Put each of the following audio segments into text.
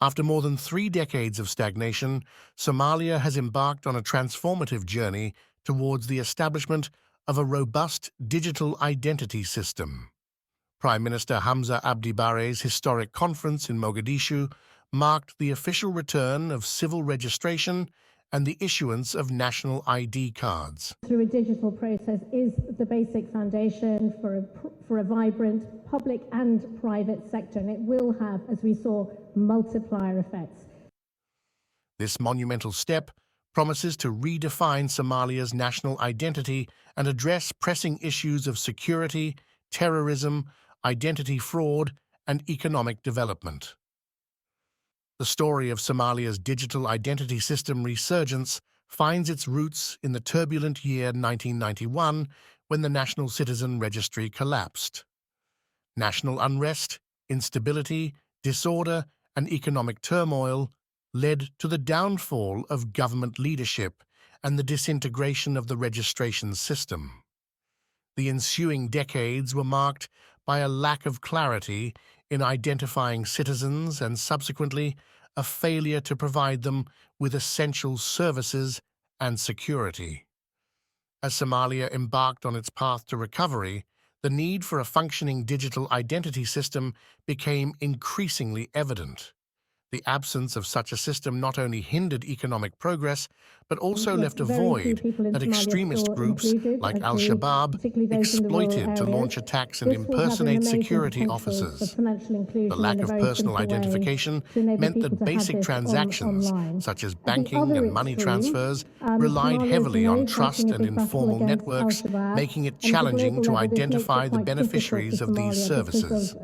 After more than 3 decades of stagnation, Somalia has embarked on a transformative journey towards the establishment of a robust digital identity system. Prime Minister Hamza Abdi Barre's historic conference in Mogadishu marked the official return of civil registration and the issuance of national ID cards. Through a digital process is the basic foundation for a vibrant public and private sector, and it will have, as we saw, multiplier effects. This monumental step promises to redefine Somalia's national identity and address pressing issues of security, terrorism, identity fraud, and economic development. The story of Somalia's digital identity system resurgence finds its roots in the turbulent year 1991, when the National Citizen Registry collapsed. National unrest, instability, disorder, and economic turmoil led to the downfall of government leadership and the disintegration of the registration system. The ensuing decades were marked by a lack of clarity in identifying citizens and subsequently a failure to provide them with essential services and security. As Somalia embarked on its path to recovery, the need for a functioning digital identity system became increasingly evident. The absence of such a system not only hindered economic progress, but also left a void that extremist groups like Al-Shabaab exploited to launch attacks and impersonate security officers. The lack of personal identification meant that basic transactions, such as banking and money transfers, relied heavily on trust and informal networks, making it challenging to identify the beneficiaries of these services.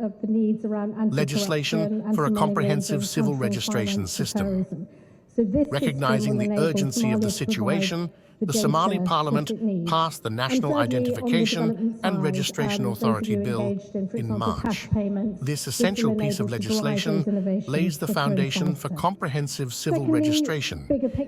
Legislation for a comprehensive civil registration system. Recognizing the urgency of the situation, the Somali Parliament passed the National Identification and Registration Authority Bill in March. This essential piece of legislation lays the foundation for comprehensive civil registration,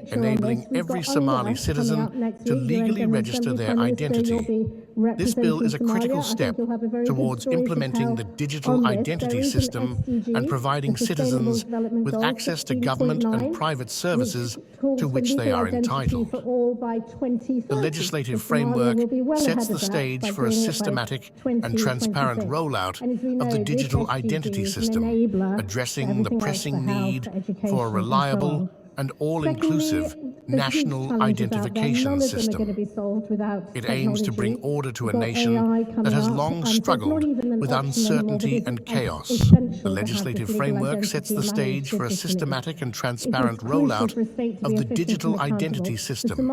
enabling every Somali citizen to legally register their identity. This bill is a critical step towards implementing the digital identity system and providing citizens with access to government and private services to which they are entitled. The legislative framework sets the stage for a systematic and transparent rollout of the digital identity system, addressing the pressing need for a reliable and all-inclusive national identification system. It aims to bring order to a nation that has long struggled with uncertainty and chaos. The legislative framework sets the stage for a systematic and transparent rollout of the digital identity system,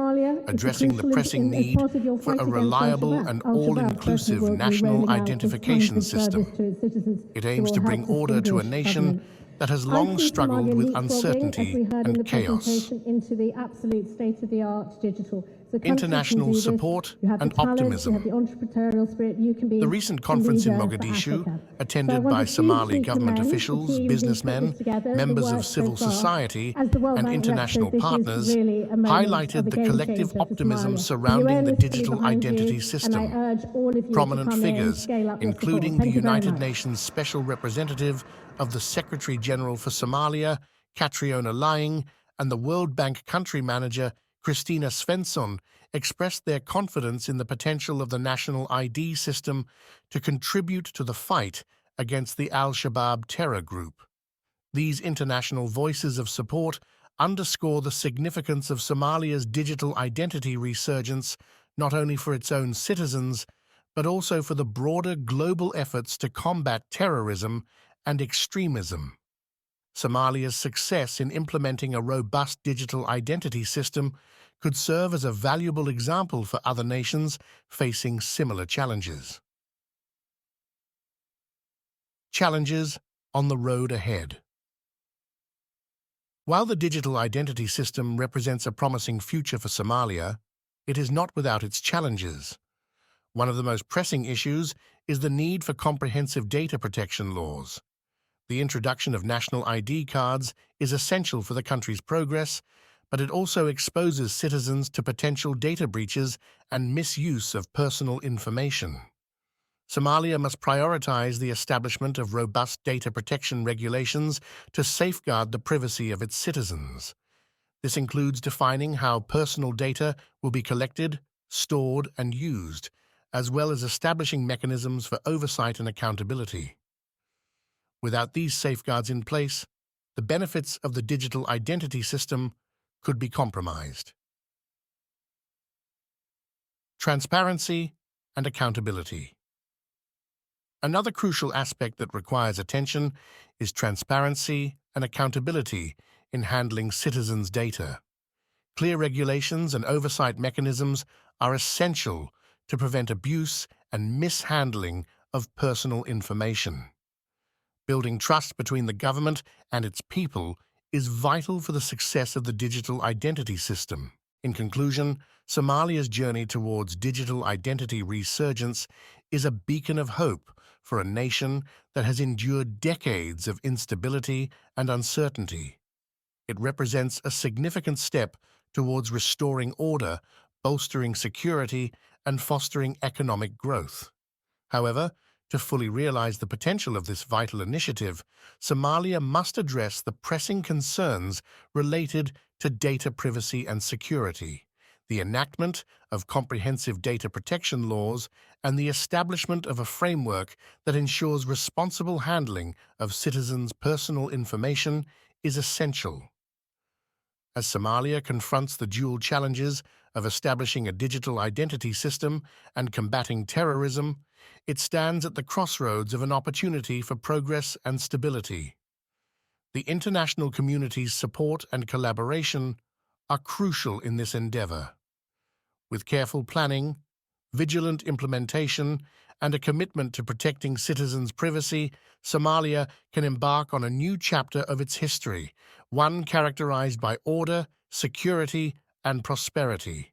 addressing the pressing need for a reliable and all-inclusive national identification system. It aims to bring order to a nation that has long struggled with uncertainty and chaos. International support and optimism. The recent conference in Mogadishu, attended by Somali government officials, businessmen, members of civil society, and international partners, highlighted the collective optimism surrounding the digital identity system. Prominent figures, including the United Nations Special Representative of the Secretary-General for Somalia, Catriona Lying, and the World Bank Country Manager, Christina Svensson, expressed their confidence in the potential of the national ID system to contribute to the fight against the Al-Shabaab terror group. These international voices of support underscore the significance of Somalia's digital identity resurgence, not only for its own citizens, but also for the broader global efforts to combat terrorism and extremism. Somalia's success in implementing a robust digital identity system could serve as a valuable example for other nations facing similar challenges. Challenges on the road ahead. While the digital identity system represents a promising future for Somalia, it is not without its challenges. One of the most pressing issues is the need for comprehensive data protection laws. The introduction of national ID cards is essential for the country's progress, but it also exposes citizens to potential data breaches and misuse of personal information. Somalia must prioritize the establishment of robust data protection regulations to safeguard the privacy of its citizens. This includes defining how personal data will be collected, stored, and used, as well as establishing mechanisms for oversight and accountability. Without these safeguards in place, the benefits of the digital identity system could be compromised. Transparency and accountability. Another crucial aspect that requires attention is transparency and accountability in handling citizens' data. Clear regulations and oversight mechanisms are essential to prevent abuse and mishandling of personal information. Building trust between the government and its people is vital for the success of the digital identity system. In conclusion, Somalia's journey towards digital identity resurgence is a beacon of hope for a nation that has endured decades of instability and uncertainty. It represents a significant step towards restoring order, bolstering security, and fostering economic growth. However, to fully realize the potential of this vital initiative, Somalia must address the pressing concerns related to data privacy and security, the enactment of comprehensive data protection laws, and the establishment of a framework that ensures responsible handling of citizens' personal information is essential. As Somalia confronts the dual challenges of establishing a digital identity system and combating terrorism, it stands at the crossroads of an opportunity for progress and stability. The international community's support and collaboration are crucial in this endeavor. With careful planning, vigilant implementation, and a commitment to protecting citizens' privacy, Somalia can embark on a new chapter of its history, one characterized by order, security, and prosperity.